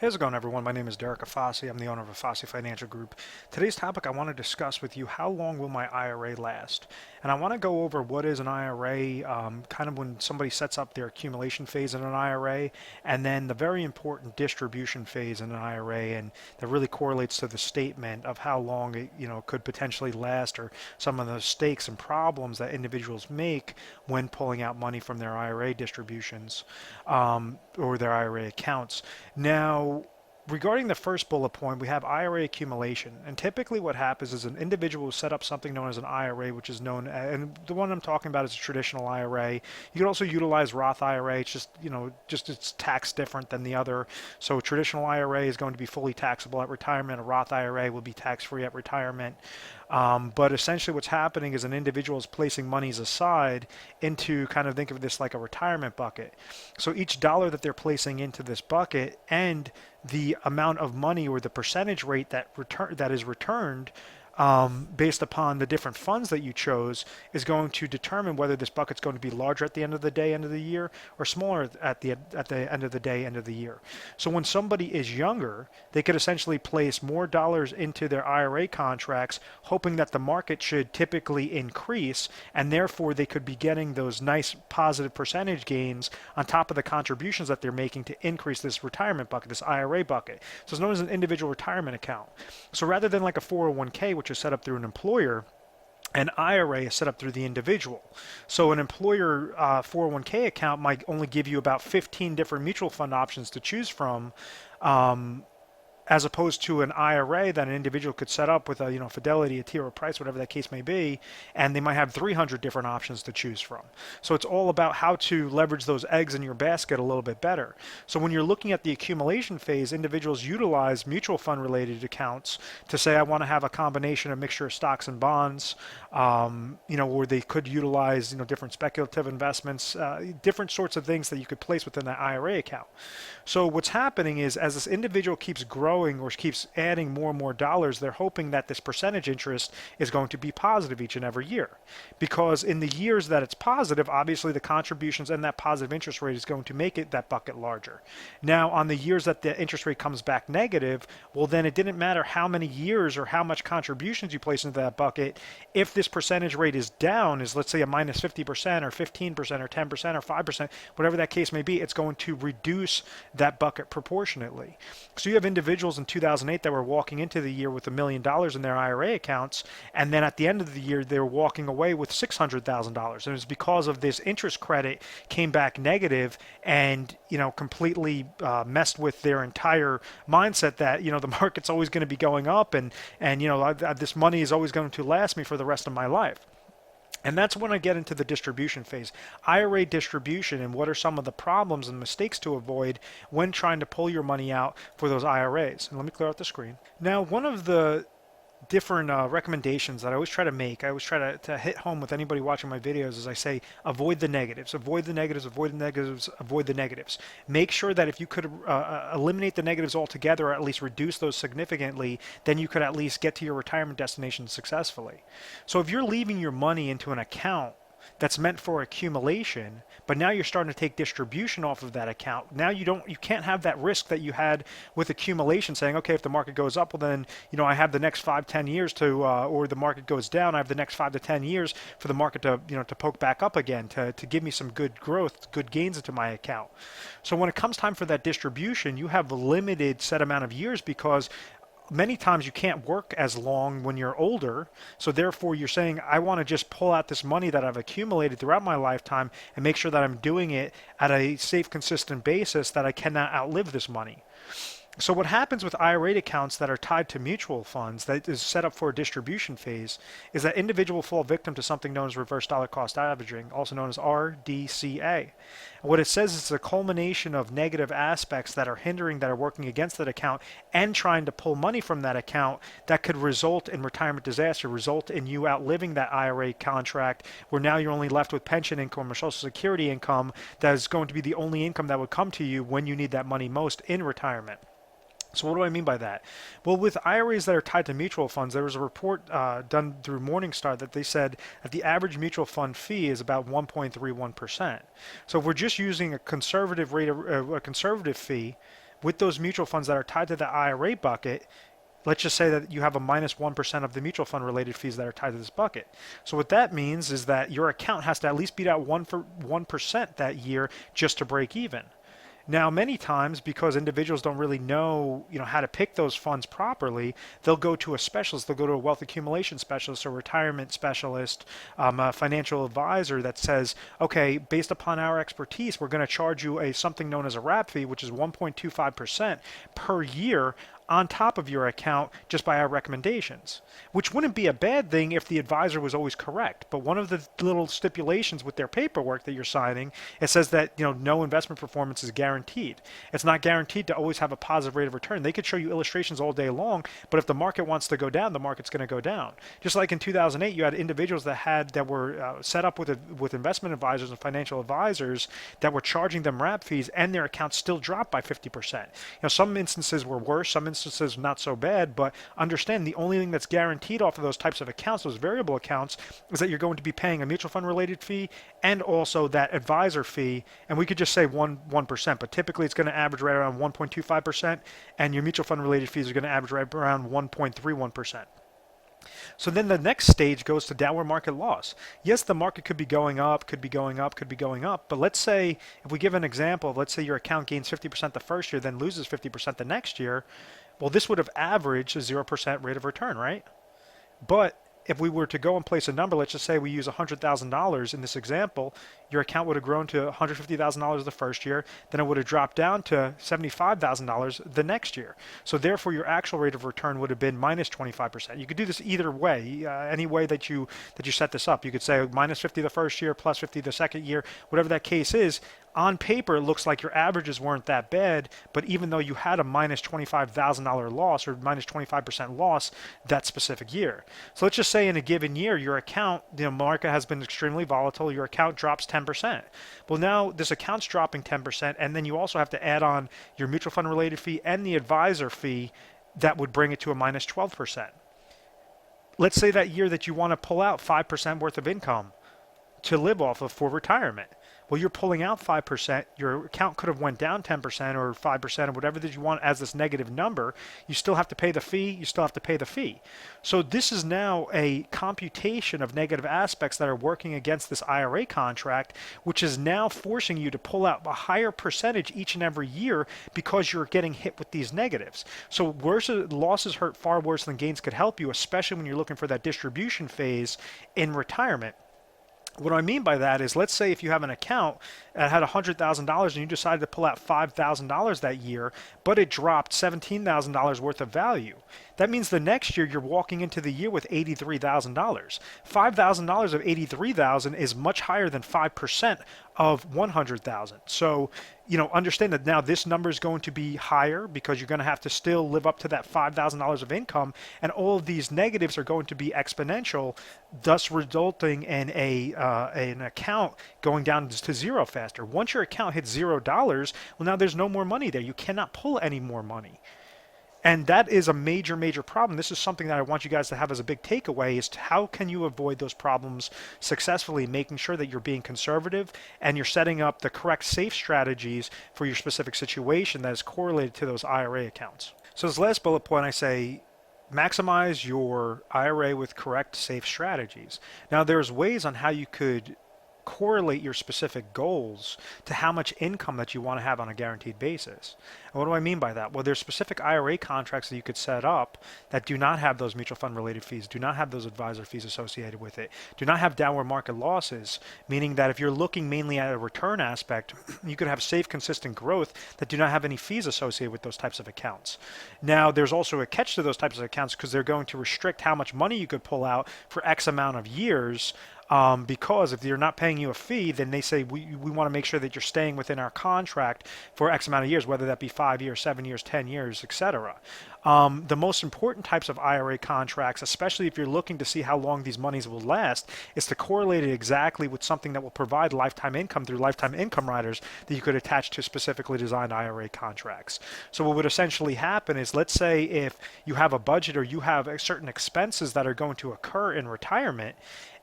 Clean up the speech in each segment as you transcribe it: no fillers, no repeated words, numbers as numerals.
How's it going, everyone? My name is Derek Afasi. I'm the owner of Afasi Financial Group. Today's topic, I want to discuss with you how long will my IRA last? And I want to go over what is an IRA, kind of when somebody sets up their accumulation phase in an IRA, and then the very important distribution phase in an IRA, and that really correlates to the statement of how long it, could potentially last, or some of the mistakes and problems that individuals make when pulling out money from their IRA distributions or their IRA accounts. Now, regarding the first bullet point, we have IRA accumulation. And typically what happens is an individual will set up something known as an IRA, which is known, and the one I'm talking about is a traditional IRA. You can also utilize Roth IRA. It's just it's taxed different than the other. So a traditional IRA is going to be fully taxable at retirement. A Roth IRA will be tax-free at retirement. But essentially what's happening is an individual is placing monies aside into, kind of think of this like a retirement bucket. So each dollar that they're placing into this bucket and the amount of money or the percentage rate that is returned based upon the different funds that you chose is going to determine whether this bucket's going to be larger at the end of the day, end of the year, or smaller at the end of the day, end of the year. So when somebody is younger, they could essentially place more dollars into their IRA contracts, hoping that the market should typically increase, and therefore they could be getting those nice positive percentage gains on top of the contributions that they're making to increase this retirement bucket, this IRA bucket. So it's known as an individual retirement account. So rather than like a 401k, which is set up through an employer, an IRA is set up through the individual. So an employer 401k account might only give you about 15 different mutual fund options to choose from, as opposed to an IRA that an individual could set up with a Fidelity, a T, or a Price, whatever that case may be, and they might have 300 different options to choose from. So it's all about how to leverage those eggs in your basket a little bit better. So when you're looking at the accumulation phase, individuals utilize mutual fund related accounts to say, I want to have a combination, a mixture of stocks and bonds, or they could utilize different speculative investments, different sorts of things that you could place within that IRA account. So what's happening is, as this individual keeps growing or keeps adding more and more dollars, they're hoping that this percentage interest is going to be positive each and every year. Because in the years that it's positive, obviously the contributions and that positive interest rate is going to make that bucket larger. Now, on the years that the interest rate comes back negative, well, then it didn't matter how many years or how much contributions you place into that bucket. If this percentage rate is down, is let's say a minus 50% or 15% or 10% or 5%, whatever that case may be, it's going to reduce that bucket proportionately. So you have individuals in 2008 that were walking into the year with $1 million in their IRA accounts, and then at the end of the year they were walking away with $600,000. And it's because of this interest credit came back negative and completely messed with their entire mindset that the market's always going to be going up, and this money is always going to last me for the rest of my life. And that's when I get into the distribution phase. IRA distribution, and what are some of the problems and mistakes to avoid when trying to pull your money out for those IRAs. And let me clear out the screen. Now, one of the different recommendations that I always try to make, I always try to hit home with anybody watching my videos, is I say avoid the negatives, avoid the negatives, avoid the negatives, avoid the negatives. Make sure that if you could eliminate the negatives altogether, or at least reduce those significantly, then you could at least get to your retirement destination successfully. So if you're leaving your money into an account that's meant for accumulation, but now you're starting to take distribution off of that account. Now you can't have that risk that you had with accumulation, saying, okay, if the market goes up, well then, I have the next 5-10 years to, or the market goes down, I have the next 5 to 10 years for the market to, to poke back up again, to give me some good growth, good gains into my account. So when it comes time for that distribution, you have a limited set amount of years, because many times you can't work as long when you're older, so therefore you're saying, I want to just pull out this money that I've accumulated throughout my lifetime and make sure that I'm doing it at a safe, consistent basis, that I cannot outlive this money. So what happens with IRA accounts that are tied to mutual funds that is set up for a distribution phase is that individuals fall victim to something known as reverse dollar cost averaging, also known as RDCA. What it says is it's a culmination of negative aspects that are working against that account and trying to pull money from that account that could result in retirement disaster, result in you outliving that IRA contract, where now you're only left with pension income or Social Security income that is going to be the only income that would come to you when you need that money most in retirement. So what do I mean by that? Well, with IRAs that are tied to mutual funds, there was a report done through Morningstar that they said that the average mutual fund fee is about 1.31%. So if we're just using a conservative fee, with those mutual funds that are tied to the IRA bucket, let's just say that you have a minus 1% of the mutual fund related fees that are tied to this bucket. So what that means is that your account has to at least beat out 1% that year just to break even. Now, many times, because individuals don't really know, how to pick those funds properly, they'll go to a specialist. They'll go to a wealth accumulation specialist or retirement specialist, a financial advisor that says, okay, based upon our expertise, we're going to charge you something known as a wrap fee, which is 1.25% per year on top of your account just by our recommendations, which wouldn't be a bad thing if the advisor was always correct. But one of the little stipulations with their paperwork that you're signing, it says that no investment performance is guaranteed. It's not guaranteed to always have a positive rate of return. They could show you illustrations all day long, but if the market wants to go down, the market's going to go down. Just like in 2008, you had individuals that were set up with investment advisors and financial advisors that were charging them wrap fees, and their accounts still dropped by 50%. Some instances were worse, some instances not so bad, but understand the only thing that's guaranteed off of those types of accounts, those variable accounts, is that you're going to be paying a mutual fund related fee and also that advisor fee. And we could just say 1%, but typically it's going to average right around 1.25%, and your mutual fund related fees are going to average right around 1.31%. So then the next stage goes to downward market loss. Yes, the market could be going up, could be going up, could be going up, but let's say, if we give an example, let's say your account gains 50% the first year, then loses 50% the next year, well, this would have averaged a 0% rate of return, right? But if we were to go and place a number, let's just say we use $100,000 in this example, your account would have grown to $150,000 the first year, then it would have dropped down to $75,000 the next year. So therefore, your actual rate of return would have been minus 25%. You could do this either way, any way that you set this up. You could say minus 50 the first year, plus 50 the second year, whatever that case is. On paper, it looks like your averages weren't that bad, but even though you had a minus $25,000 loss or minus 25% loss that specific year. So let's just say in a given year, your account, the market has been extremely volatile, your account drops 10%. Well, now this account's dropping 10%, and then you also have to add on your mutual fund related fee and the advisor fee that would bring it to a minus 12%. Let's say that year that you want to pull out 5% worth of income to live off of for retirement. Well, you're pulling out 5%, your account could have went down 10% or 5% or whatever that you want as this negative number. You still have to pay the fee, you still have to pay the fee. So this is now a computation of negative aspects that are working against this IRA contract, which is now forcing you to pull out a higher percentage each and every year because you're getting hit with these negatives. So losses hurt far worse than gains could help you, especially when you're looking for that distribution phase in retirement. What I mean by that is, let's say if you have an account that had $100,000 and you decided to pull out $5,000 that year, but it dropped $17,000 worth of value. That means the next year you're walking into the year with $83,000. $5,000 of $83,000 is much higher than 5% of $100,000. So, understand that now this number is going to be higher because you're going to have to still live up to that $5,000 of income, and all of these negatives are going to be exponential, thus resulting in an account going down to zero faster. Once your account hits $0, well, now there's no more money there. You cannot pull any more money. And that is a major, major problem. This is something that I want you guys to have as a big takeaway, is how can you avoid those problems successfully, making sure that you're being conservative and you're setting up the correct safe strategies for your specific situation that is correlated to those IRA accounts. So this last bullet point, I say, maximize your IRA with correct safe strategies. Now there's ways on how you could correlate your specific goals to how much income that you want to have on a guaranteed basis. And what do I mean by that? Well, there's specific IRA contracts that you could set up that do not have those mutual fund related fees, do not have those advisor fees associated with it, do not have downward market losses, meaning that if you're looking mainly at a return aspect, you could have safe, consistent growth that do not have any fees associated with those types of accounts. Now, there's also a catch to those types of accounts because they're going to restrict how much money you could pull out for X amount of years. Because if they're not paying you a fee, then they say we want to make sure that you're staying within our contract for X amount of years, whether that be 5 years, 7 years, 10 years, etc. The most important types of IRA contracts, especially if you're looking to see how long these monies will last, is to correlate it exactly with something that will provide lifetime income through lifetime income riders that you could attach to specifically designed IRA contracts. So what would essentially happen is, let's say if you have a budget or you have certain expenses that are going to occur in retirement,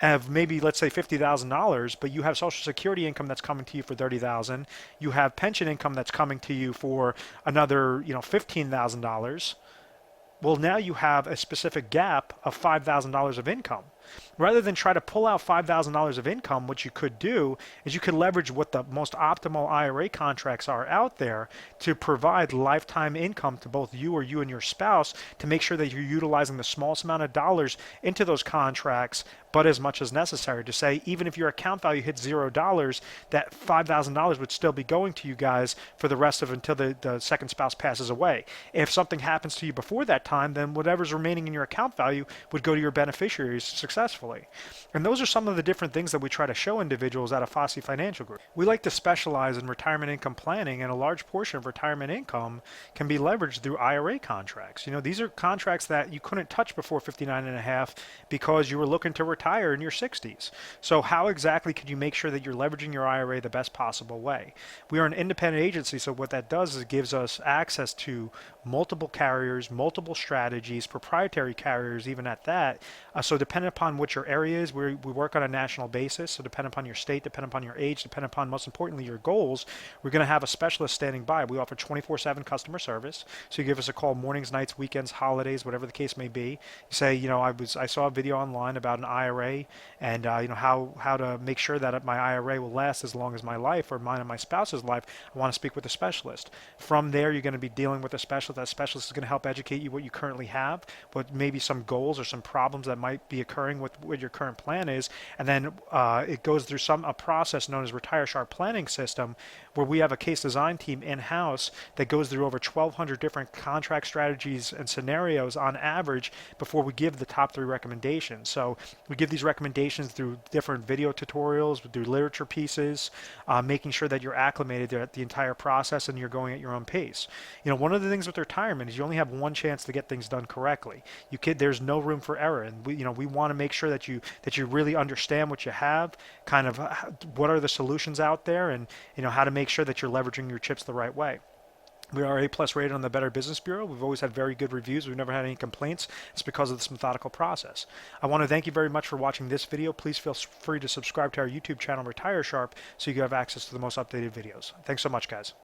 of maybe, let's say, $50,000, but you have Social Security income that's coming to you for $30,000. You have pension income that's coming to you for another, $15,000. Well, now you have a specific gap of $5,000 of income. Rather than try to pull out $5,000 of income, what you could do is you could leverage what the most optimal IRA contracts are out there to provide lifetime income to both you or you and your spouse, to make sure that you're utilizing the smallest amount of dollars into those contracts, but as much as necessary, to say even if your account value hits $0, that $5,000 would still be going to you guys for the rest of until the second spouse passes away. If something happens to you before that time, then whatever's remaining in your account value would go to your beneficiaries successfully. And those are some of the different things that we try to show individuals at a Fosse Financial Group. We like to specialize in retirement income planning, and a large portion of retirement income can be leveraged through IRA contracts. These are contracts that you couldn't touch before 59 and a half because you were looking to retire in your 60s. So how exactly could you make sure that you're leveraging your IRA the best possible way? We are an independent agency, so what that does is it gives us access to multiple carriers, multiple strategies, proprietary carriers even at that. So depending upon what your area is, we work on a national basis. So depending upon your state, depending upon your age, depending upon, most importantly, your goals, we're going to have a specialist standing by. We offer 24/7 customer service. So you give us a call mornings, nights, weekends, holidays, whatever the case may be. You say, I saw a video online about an IRA and how to make sure that my IRA will last as long as my life or mine and my spouse's life. I want to speak with a specialist. From there, you're going to be dealing with a specialist. That specialist is going to help educate you what you currently have, what maybe some goals or some problems that might be occurring with what your current plan is, and then it goes through a process known as Retire Sharp Planning System, where we have a case design team in-house that goes through over 1,200 different contract strategies and scenarios on average before we give the top 3 recommendations. So we give these recommendations through different video tutorials, through literature pieces, making sure that you're acclimated at the entire process and you're going at your own pace. One of the things with retirement is you only have one chance to get things done correctly. There's no room for error, and we want to make sure that you really understand what you have, kind of what are the solutions out there, and how to make sure that you're leveraging your chips the right way. We are A+ rated on the Better Business Bureau. We've always had very good reviews. We've never had any complaints. It's because of this methodical process. I want to thank you very much for watching this video. Please feel free to subscribe to our YouTube channel, Retire Sharp, so you can have access to the most updated videos. Thanks so much, guys.